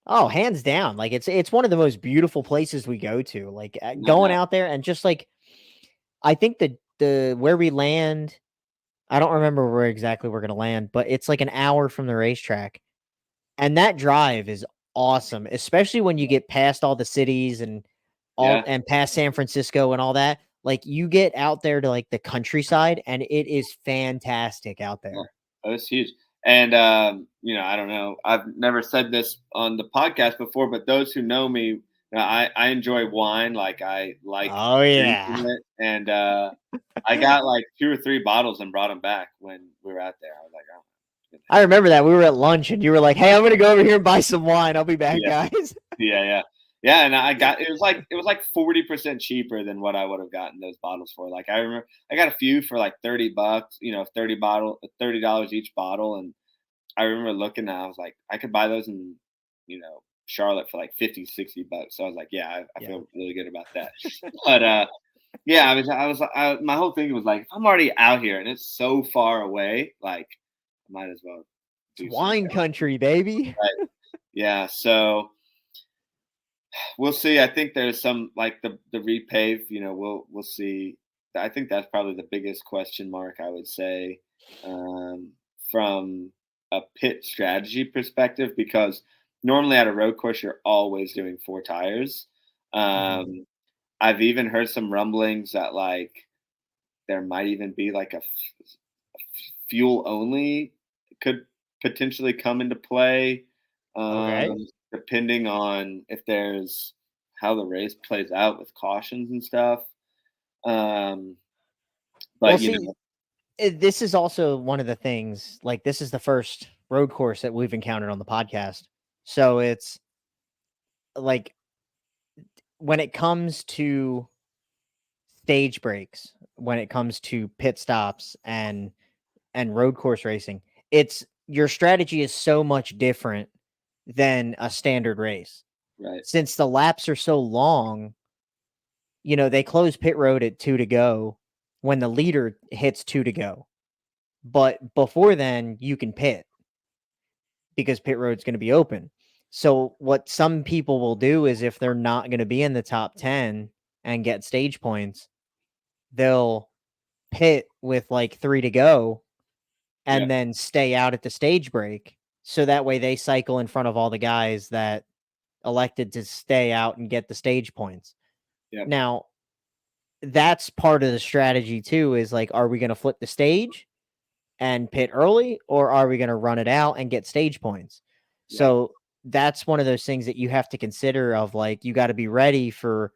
Oh, hands down. Like it's one of the most beautiful places we go to. Like going out there and just like, I think the where we land, I don't remember where exactly we're gonna land, but it's like an hour from the racetrack. And that drive is awesome, especially when you get past all the cities and Yeah. past San Francisco and all that. Like you get out there to like the countryside, and it is fantastic out Yeah. there. Oh, it's huge. And I don't know. I've never said this on the podcast before, but those who know me, I enjoy wine. Like I like Oh yeah. drinking it, and I got like 2 or 3 bottles and brought them back when we were out there. I was like, oh, goodness. I remember that. We were at lunch and you were like, "Hey, I'm gonna go over here and buy some wine. I'll be back, Yeah, guys." yeah. And it was like 40% cheaper than what I would have gotten those bottles for. Like I remember I got a few for like $30, 30 $30 each bottle, and I remember looking and I was like, I could buy those in, Charlotte for like 50, $60. So I was like, yeah, I Yeah. feel really good about that. But yeah, my whole thing was like, if I'm already out here and it's so far away, like, I might as well do It's something. wine country, baby. Right. Yeah. So we'll see. I think there's some like the repave. We'll see. I think that's probably the biggest question mark, I would say, um, from a pit strategy perspective, because normally at a road course you're always doing 4 tires. Mhm. I've even heard some rumblings that like there might even be like a fuel only could potentially come into play, Okay. depending on if there's how the race plays out with cautions and stuff. Um, Well, but see, this is also one of the things, like this is the first road course that we've encountered on the podcast. So it's like when it comes to stage breaks, when it comes to pit stops and road course racing, it's your strategy is so much different than a standard race. right, Since the laps are so long, they close pit road at 2 to go when the leader hits 2 to go. But before then, you can pit because pit road's going to be open. So what some people will do is if they're not going to be in the top 10 and get stage points, they'll pit with like 3 to go yeah, and then stay out at the stage break. So that way they cycle in front of all the guys that elected to stay out and get the stage points. yeah, Now, that's part of the strategy too, is like, are we going to flip the stage and pit early, or are we going to run it out and get stage points? yeah, So that's one of those things that you have to consider of like, you got to be ready for.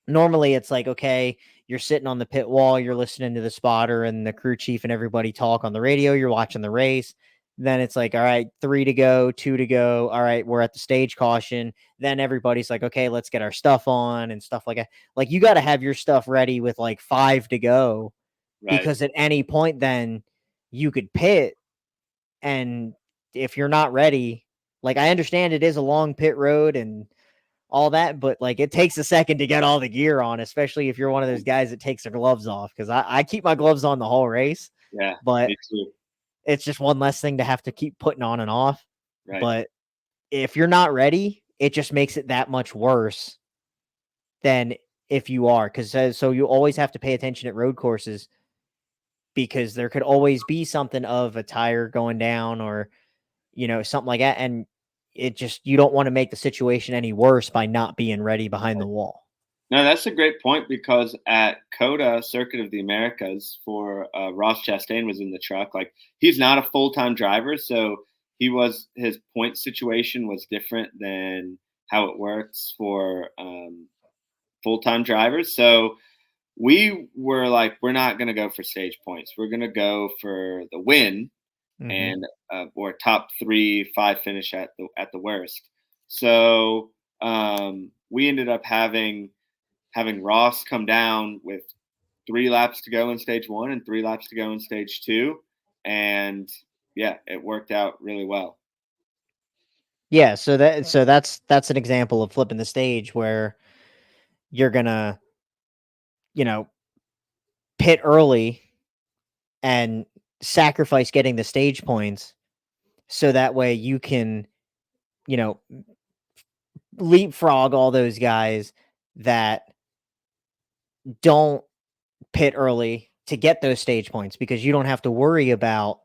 Normally it's like, okay, you're sitting on the pit wall, you're listening to the spotter and the crew chief and everybody talk on the radio, you're watching the race. Then it's like, all right, 3 to go, 2 to go. All right, we're at the stage caution. Then everybody's like, okay, let's get our stuff on and stuff like that. Like, you got to have your stuff ready with like 5 to go, Right. because at any point then you could pit. And if you're not ready, like, I understand it is a long pit road and all that, but like, it takes a second to get all the gear on, especially if you're one of those guys that takes their gloves off. Because I keep my gloves on the whole race, Yeah. but Me too. it's just one less thing to have to keep putting on and off. Right. But if you're not ready, it just makes it that much worse than if you are. Because so you always have to pay attention at road courses, because there could always be something of a tire going down, or something like that. And it just, you don't want to make the situation any worse by not being ready behind the wall. No, that's a great point because at COTA, Circuit of the Americas, for Ross Chastain was in the truck. Like, he's not a full-time driver, so his point situation was different than how it works for full-time drivers. So we were like, we're not going to go for stage points. We're going to go for the win Mm-hmm. and or top 3-5 finish at the worst. So we ended up having Ross come down with 3 laps to go in stage 1 and 3 laps to go in stage 2, and yeah, it worked out really well. Yeah, so that's an example of flipping the stage, where you're gonna, you know, pit early and sacrifice getting the stage points, so that way you can, you know, leapfrog all those guys that don't pit early to get those stage points, because you don't have to worry about,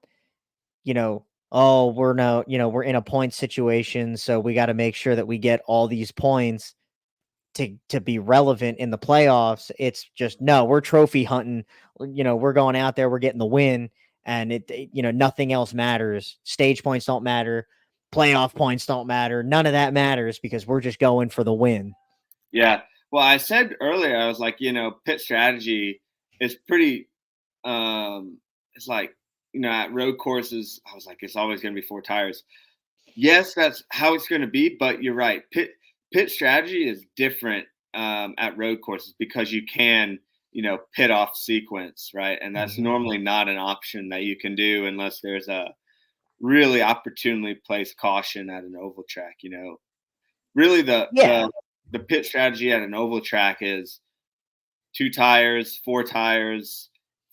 oh, we're no, we're in a point situation, so we got to make sure that we get all these points to be relevant in the playoffs. It's just, no, we're trophy hunting. We're going out there, we're getting the win, and nothing else matters. Stage points don't matter. Playoff points don't matter. None of that matters, because we're just going for the win. Yeah. Well, I said earlier, I was like, pit strategy is pretty. It's like, at road courses, I was like, it's always going to be 4 tires. Yes, that's how it's going to be, but you're right. Pit strategy is different at road courses because you can, pit off sequence, right? And that's Mhm. normally not an option that you can do unless there's a really opportunely placed caution at an oval track. Really Yeah, the pit strategy at an oval track is 2 tires, 4 tires,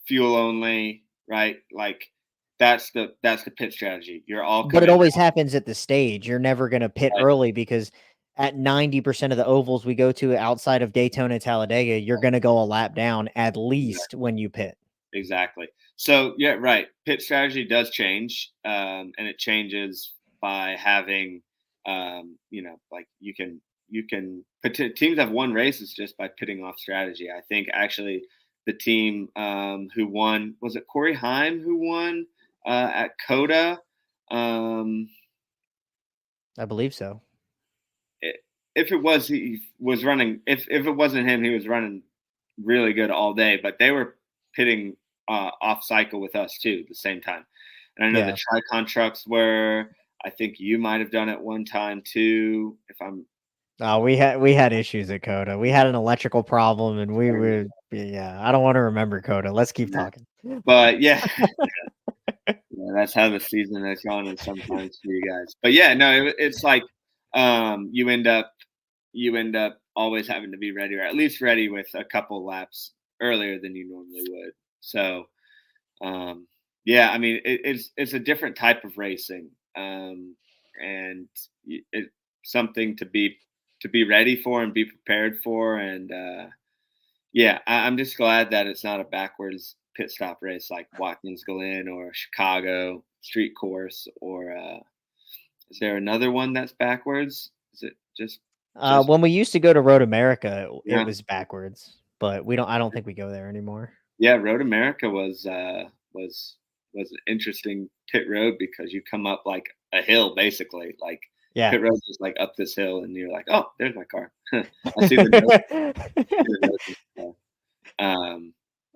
fuel only, right? Like that's the pit strategy. You're all but it coming. always happens at the stage. You're never going to pit Right, early, because at 90% of the ovals we go to outside of Daytona and Talladega, you're going to go a lap down at least when you pit. exactly. So yeah, right. Pit strategy does change, and it changes by having, like teams have won races just by pitting off strategy. I think actually the team who won, was it Corey Heim who won at Coda? Um, I believe so. if it was, he was running. If it wasn't him, he was running really good all day. But they were pitting off cycle with us too at the same time. And I know the Yeah. Tricon trucks were. I think you might have done it one time too. If I'm, We had issues at Coda. We had an electrical problem, and we were, yeah. I don't want to remember Coda. Let's keep talking. but yeah, yeah, that's how the season has gone, and sometimes for you guys. But yeah, no, it's like you end up always having to be ready, or at least ready with a couple laps earlier than you normally would. So, um, yeah, I mean, it's a different type of racing, and it's something to be ready for and be prepared for. And yeah, I'm just glad that it's not a backwards pit stop race like Watkins Glen or Chicago Street Course, or is there another one that's backwards? Is it just When we used to go to Road America, it yeah? was backwards, but we don't. I don't think we go there anymore. Yeah, Road America was was an interesting pit road because you come up like a hill basically. Like Yeah. pit road is like up this hill, and you're like, oh, there's my car. I see the note. See the note and stuff.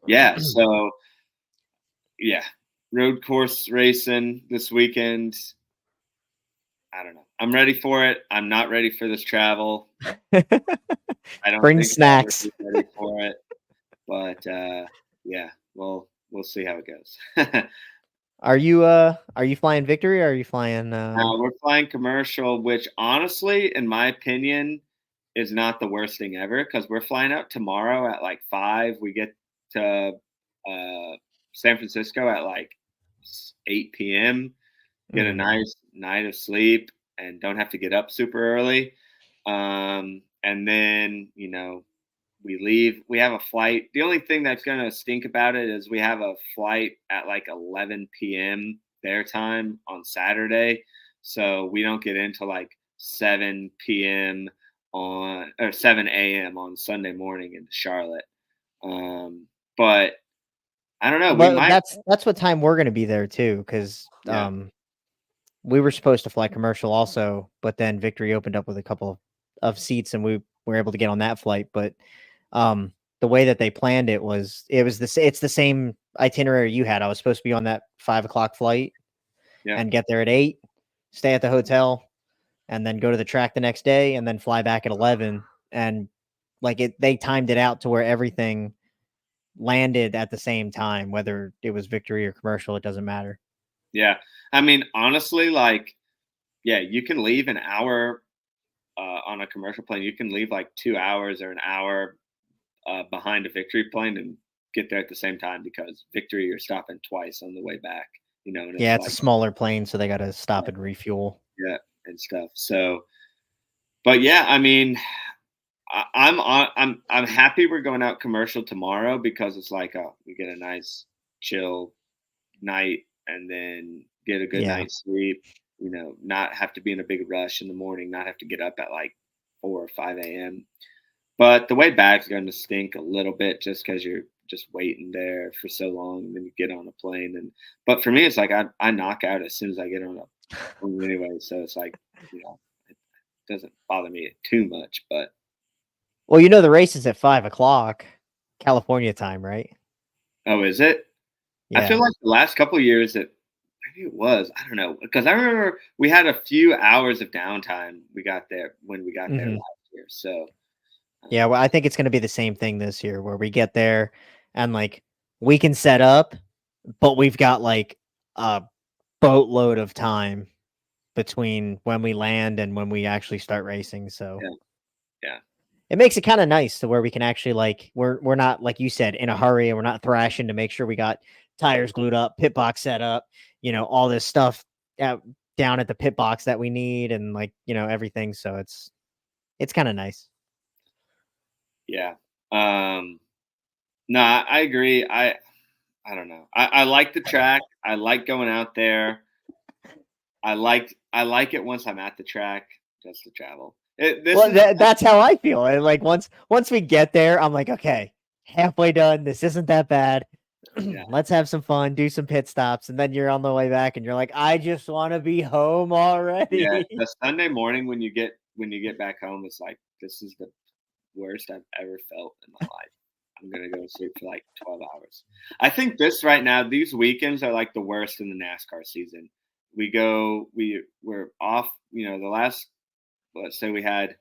Yeah, so yeah. road course racing this weekend. I don't know. I'm ready for it. I'm not ready for this travel. I don't Bring think I'll ever snacks. be ready for it. But yeah, we'll see how it goes. Are you flying Victory or are you flying We're flying commercial, which honestly, in my opinion, is not the worst thing ever because we're flying out tomorrow at like 5. We get to San Francisco at like 8 p.m. Get a Mhm. nice night of sleep and don't have to get up super early. And then, we leave. We have a flight. The only thing that's going to stink about it is we have a flight at like 11 p.m. their time on Saturday. So we don't get into like 7 p.m. on or 7 a.m. on Sunday morning into Charlotte. But I don't know. We But might. that's what time we're gonna be there too, because Yeah. we were supposed to fly commercial also, but then Victory opened up with a couple of seats and we were able to get on that flight. But the way that they planned it's the same itinerary you had. I was supposed to be on that 5 o'clock flight Yeah. and get there at 8, stay at the hotel, and then go to the track the next day and then fly back at 11. And they timed it out to where everything landed at the same time, whether it was Victory or commercial, it doesn't matter. Yeah. I mean, honestly, like, yeah, you can leave an hour on a commercial plane. You can leave like 2 hours or an hour behind a Victory plane and get there at the same time because Victory you're stopping twice on the way back. And Yeah, it's it's a like smaller plane, so they gotta stop and refuel. yeah and stuff. So, but yeah, I mean, I'm happy we're going out commercial tomorrow because it's like we get a nice chill night and then get a good Yeah. night's sleep. Not have to be in a big rush in the morning, not have to get up at like 4 or 5 a.m. But the way back's going to stink a little bit just because you're just waiting there for so long, and then you get on a plane. But for me, it's like I knock out as soon as I get on a plane anyway. So it's like it doesn't bother me too much. But Well, the race is at 5 o'clock California time, right? oh, is it? I feel Yeah. like the last couple of years that maybe it was. I don't know because I remember we had a few hours of downtime. We got there when we got there Mhm. last year. So Yeah, um, well, I think it's gonna be the same thing this year where we get there and, we can set up, but we've got, a boatload of time between when we land and when we actually start racing, so yeah, yeah, it makes it kinda nice to where we can actually, we're not, like you said, in a hurry, and we're not thrashing to make sure we got tires glued up, pit box set up, all this stuff out down at the pit box that we need and, everything, so it's kinda nice. yeah. No, I agree. I don't know. I like the track. I like going out there. I like it once I'm at the track just to travel. This Well, is that's how I feel, and, once we get there, I'm like, "Okay, halfway done, this isn't that bad. yeah, Let's have some fun, do some pit stops," and then you're on the way back, and you're like, "I just wanna be home yeah. already." The Sunday morning when you get back home, it's like this is the worst I've ever felt in my life. I'm gonna go to sleep for like 12 hours. I think this right now, these weekends are like the worst in the NASCAR season. We're off. The last, let's say we had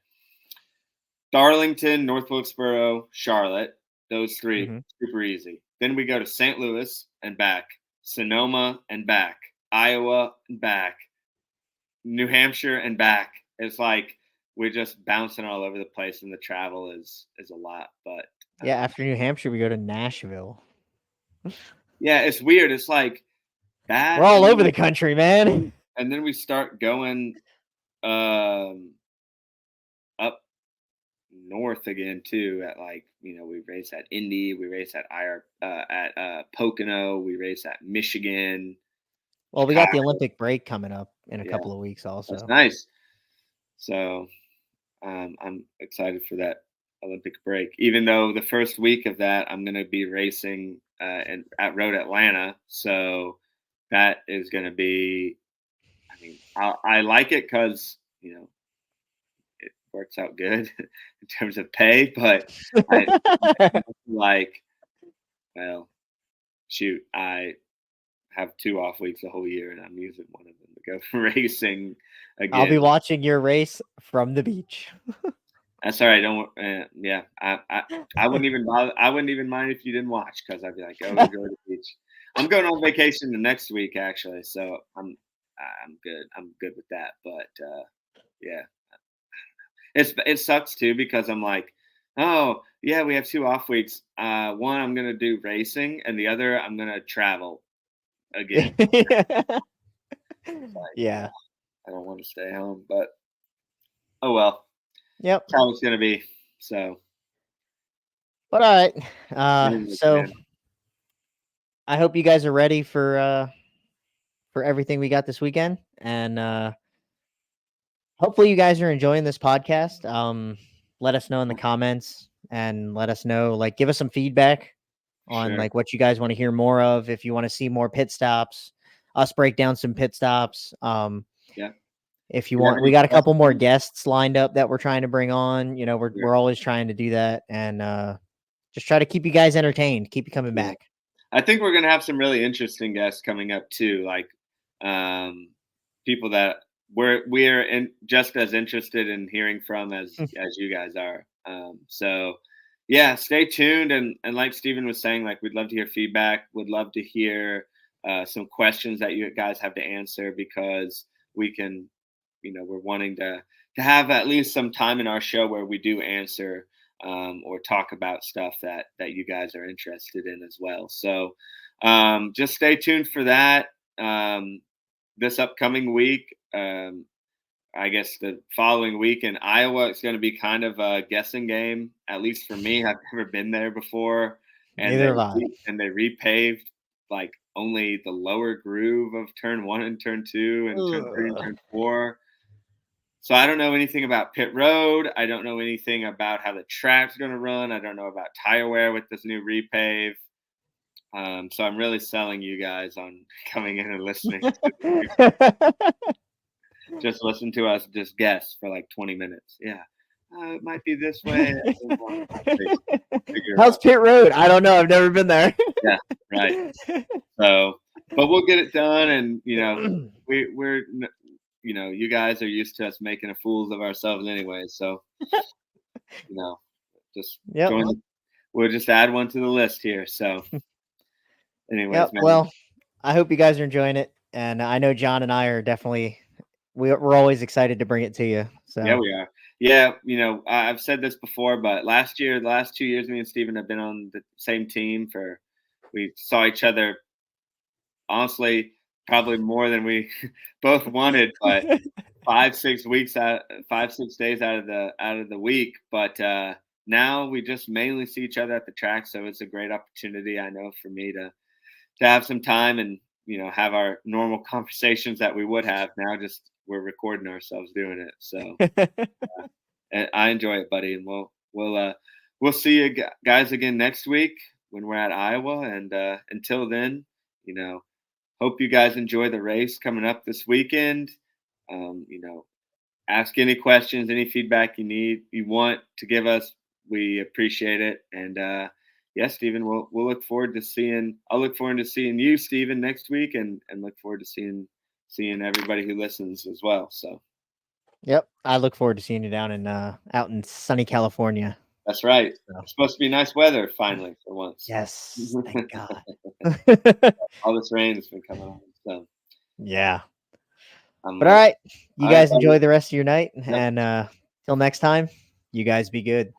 Darlington, North Wilkesboro, Charlotte. Those three Mhm. super easy. Then we go to St. Louis and back, Sonoma and back, Iowa and back, New Hampshire and back. It's like we're just bouncing all over the place, and the travel is a lot. But Yeah, after New Hampshire, we go to Nashville. yeah, it's weird. It's like We're that, all and then over we the country, man. and then we start going um, up north again too. At like we race at Indy, we race at Pocono, we race at Michigan, Well, we got the Chicago. Olympic break coming up in a Yeah, couple of weeks that's also. nice. So I'm excited for that Olympic break. Even though the first week of that, I'm going to be racing at Road Atlanta, so that is going to be. I mean, I like it because it works out good in terms of pay, but I like well, shoot, I have 2 off weeks the whole year, and I'm using one of them to go racing I'll be again. watching your race from the beach. That's all right. Don't. Yeah, I wouldn't even bother. I wouldn't even mind if you didn't watch because I'd be like, go enjoy the beach. I'm going on vacation the next week actually, so I'm good. I'm good with that. But yeah, it sucks too because I'm like, oh yeah, we have 2 off weeks. One I'm gonna do racing, and the other I'm gonna travel again. Like, Yeah. I don't want to stay home, but oh well. Yep. That's how it's gonna be. So, But all right. anyways, So man, I hope you guys are ready for everything we got this weekend. And hopefully you guys are enjoying this podcast. Let us know in the comments and let us know, like, give us some feedback on sure. like what you guys want to hear more of. If you want to see more pit stops, us break down some pit stops. Yeah. If you You have want, we any got a couple more questions? guests lined up that we're trying to bring on. You know, Sure. we're always trying to do that and just try to keep you guys entertained, keep you coming Yeah. back. I think we're gonna have some really interesting guests coming up too, like um, people that we're just as interested in hearing from as you guys are. So yeah, stay tuned and like Steven was saying, like we'd love to hear feedback. Would love to hear some questions that you guys have to answer because we can, we're wanting to have at least some time in our show where we do answer or talk about stuff that you guys are interested in as well. So just stay tuned for that. This upcoming week, I guess the following week in Iowa, it's going to be kind of a guessing game. At least for me, I've never been there before, and Neither have I. they repaved like only the lower groove of turn 1 and turn 2 and turn 3 and Ugh. turn 4. So I don't know anything about pit road. I don't know anything about how the track's going to run. I don't know about tire wear with this new repave. So I'm really selling you guys on coming in and listening to just listen to us just guess for like 20 minutes. Yeah, it might be this way. I don't know. Figure How's out. Pit Road? I don't know. I've never been there. Yeah, right. So, but we'll get it done, and we're you guys are used to us making a fools of ourselves anyway. So you know, just Yep. join. We'll just add one to the list here. So, anyways, Yep. man. Well, I hope you guys are enjoying it, and I know John and I are definitely we're always excited to bring it to you. Yeah, So we are. Yeah, I've said this before, but the last 2 years, me and Steven have been on the same team for. We saw each other honestly probably more than we both wanted, but 5 6 days out of the week. But now we just mainly see each other at the track, so it's a great opportunity. I know for me to have some time and have our normal conversations that we would have now. Just we're recording ourselves doing it, so and I enjoy it, buddy. And we'll see you guys again next week when we're at Iowa. And until then, you know, hope you guys enjoy the race coming up this weekend. Um, you know, ask any questions, any feedback you want to give us. We appreciate it. And yeah, Stephen, we'll look forward to seeing. I'll look forward to seeing you, Stephen, next week, and look forward to seeing everybody who listens as well. So yep. I look forward to seeing you down in out in sunny California. that's right. So It's supposed to be nice weather finally for once. yes, thank God. All this rain has been coming on. So Yeah. I'm But all like, right, you all right, guys buddy. enjoy the rest of your night, Yep. and till next time, you guys be good.